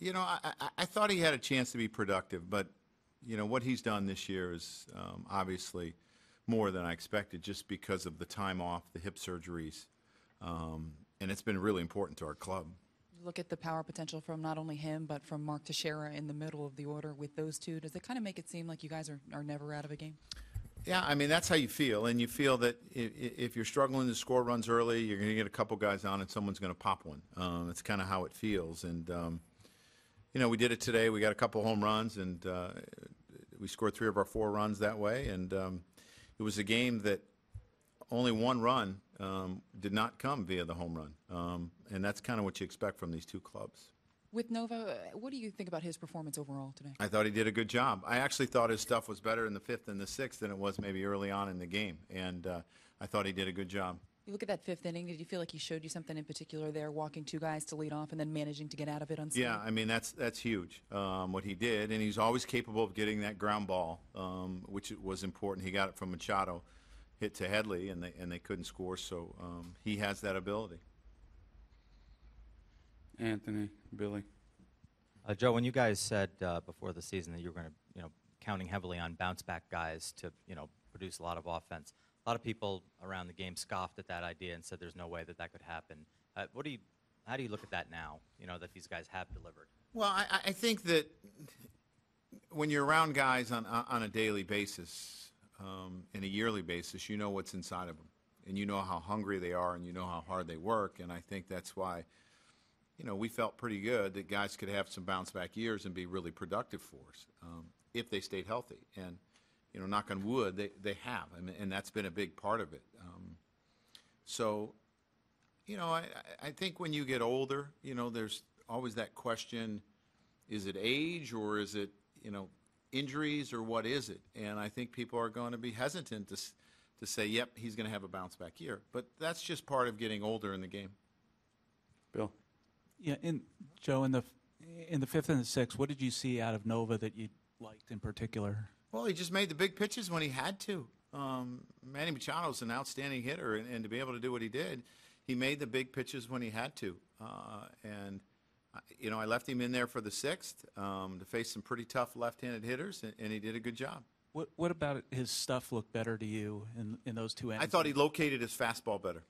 You know, I thought he had a chance to be productive, but, you know, what he's done this year is obviously more than I expected just because of the time off, the hip surgeries, and it's been really important to our club. You look at the power potential from not only him, but from Mark Teixeira in the middle of the order with those two. Does it kind of make it seem like you guys are never out of a game? Yeah, I mean, that's how you feel, and you feel that if you're struggling to score runs early, you're going to get a couple guys on and someone's going to pop one. It's kind of how it feels, and you know, we did it today. We got a couple home runs, and we scored 3 of our 4 runs that way, and it was a game that only 1 run did not come via the home run, and that's kind of what you expect from these two clubs. With Nova, what do you think about his performance overall today? I thought he did a good job. I actually thought his stuff was better in the 5th and the 6th than it was maybe early on in the game, and I thought he did a good job. You look at that 5th inning, did you feel like he showed you something in particular there, walking 2 guys to lead off and then managing to get out of it unscathed? Yeah, I mean, that's huge, what he did, and he's always capable of getting that ground ball, which was important. He got it from Machado, hit to Headley, and they couldn't score, so he has that ability. Anthony, Billy. Joe, when you guys said before the season that you were going to, you know, counting heavily on bounce-back guys to, you know, produce a lot of offense, a lot of people around the game scoffed at that idea and said there's no way that that could happen. How do you look at that now, you know, that these guys have delivered? Well, I think that when you're around guys on a daily basis, and a yearly basis, you know what's inside of them, and you know how hungry they are, and you know how hard they work, and I think that's why, you know, we felt pretty good that guys could have some bounce-back years and be really productive for us if they stayed healthy. And, you know, knock on wood, they have, and that's been a big part of it. So, you know, I think when you get older, you know, there's always that question, is it age or is it, you know, injuries or what is it? And I think people are going to be hesitant to say, yep, he's going to have a bounce-back year. But that's just part of getting older in the game. Bill. Yeah, Joe, in the 5th and the 6th, what did you see out of Nova that you liked in particular? Well, he just made the big pitches when he had to. Manny Machado's an outstanding hitter, and to be able to do what he did, he made the big pitches when he had to. And you know, I left him in there for the 6th to face some pretty tough left-handed hitters, and he did a good job. What about his stuff looked better to you in those 2 innings? I thought he located his fastball better.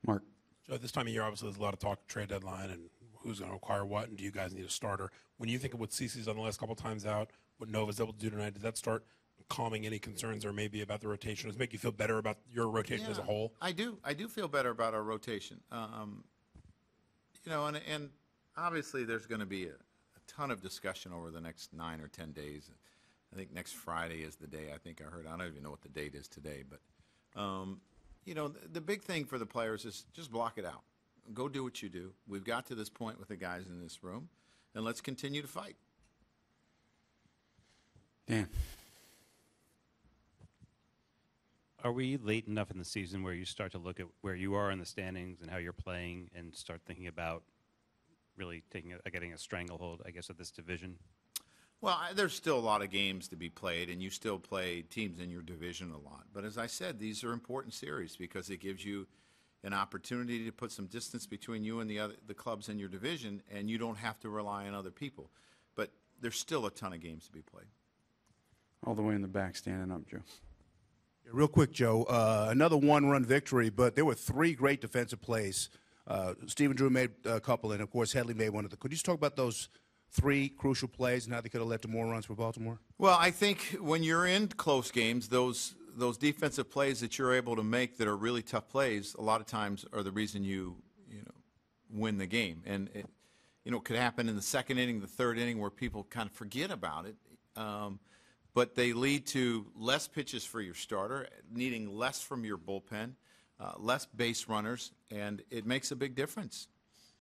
Mark. So at this time of year, obviously, there's a lot of talk trade deadline and who's going to acquire what, and do you guys need a starter? When you think of what CeCe's done the last couple of times out, what Nova's able to do tonight, does that start calming any concerns or maybe about the rotation? Does it make you feel better about your rotation as a whole? I do feel better about our rotation. You know, and obviously there's going to be a ton of discussion over the next 9 or 10 days. I think next Friday is the day I think I heard. I don't even know what the date is today, but you know, the big thing for the players is just block it out. Go do what you do. We've got to this point with the guys in this room, and let's continue to fight. Dan. Are we late enough in the season where you start to look at where you are in the standings and how you're playing and start thinking about really getting a stranglehold, I guess, of this division? Well, there's still a lot of games to be played, and you still play teams in your division a lot. But as I said, these are important series because it gives you an opportunity to put some distance between you and the clubs in your division, and you don't have to rely on other people. But there's still a ton of games to be played. All the way in the back, standing up, Joe. Yeah, real quick, Joe. Another one-run victory, but there were 3 great defensive plays. Stephen Drew made a couple, and, of course, Headley made one of them. Could you just talk about those 3 crucial plays and how they could have led to more runs for Baltimore? Well, I think when you're in close games, those defensive plays that you're able to make that are really tough plays, a lot of times are the reason you win the game. And it could happen in the 2nd inning, the 3rd inning, where people kind of forget about it. But they lead to less pitches for your starter, needing less from your bullpen, less base runners, and it makes a big difference.